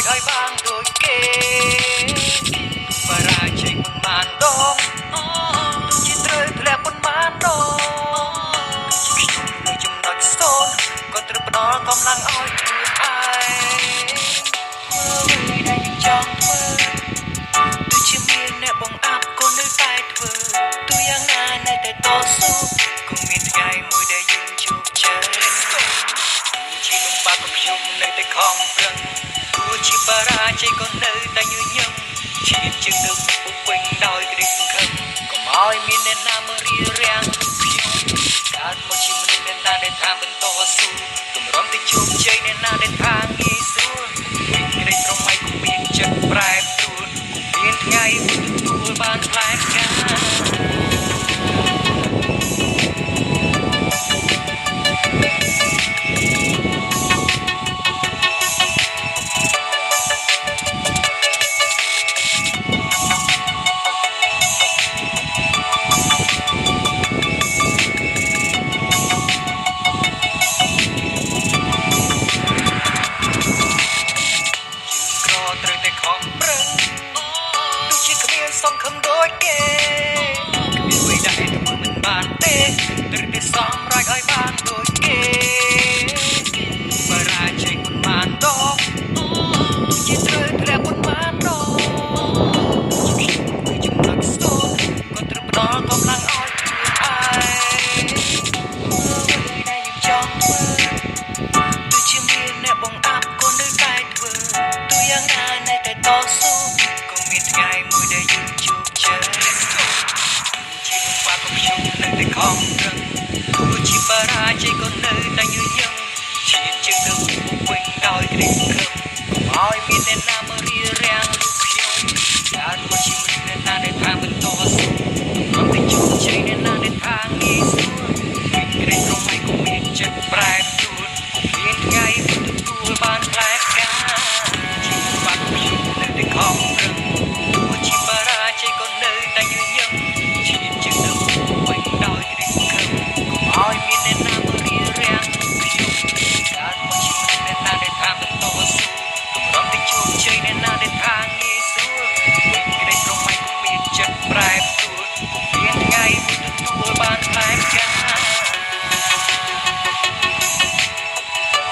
ឲ្យបានដូចគេបរាជ័យមិនបានដងជាត្រូវធ្លាក់មិនបានដងខ្ញុំនៅចំណុចសូន្យក៏ត្រូវផ្ដល់កម្លាំងឲ្យខ្លួនឯងធ្វើអ្វីដែលយើងចង់ធ្វើដូចជាមានអ្នកបង្អាប់ក៏នៅតែធ្វើទូយ៉ាងណានៅតែតស៊ូក៏មានថ្ងៃមួយដែលយើងជោគជ័យជាលំបាកក៏ខ្ញុំនៅតែខំប្រឹងទោះជាបរាជ័យក៏នៅតែញញឹមឈានជើងទៅពុះពេញដោយក្តីសង្ឃឹមកុំឲ្យមានអ្នកណាមករារាំងខ្ញុំកើតមកជាមនុស្សអ្នកណាដែលថាបន្តស៊ូតម្រុំទៅជោគជ័យអ្នកណាដែលថាងាយស្រួលមានក្តីស្រមៃក៏មានចិត្តប្រែប្រួលមានថ្ងៃទទួលបានផ្លែផ្កាត្រូវតែខំប្រឹងដូចជាគ្មានសង្ឃឹមដូចគេគ្មានអ្វីដែលធ្វើមិនបានទេត្រូវតែសម្រេចឲ្យបានដូចគេបរាជ័យមិនបានដងជាត្រូវធ្លាក់មិនបានដងខ្ញុំចំណុចសូន្យក៏ត្រូវផ្ដល់កម្លាំងឲ្យខ្លួនឯងធ្វើអ្វីដែលយើងចង់ធ្វើដូចជាមានអ្នកបង្អាប់ក៏នៅតែធ្វើទូយ៉ាងណានៅតែតស៊ូក៏មានថ្ងៃមួយដែលយើងជោគជ័យជាលំបាកក៏ខ្ញុំនៅតែខំប្រឹងទោះជាបរាជ័យក៏នៅតែញញឹមឈានជើងទៅពុះពេញដោយក្តីសង្ឃឹមកុំឲ្យមានអ្នក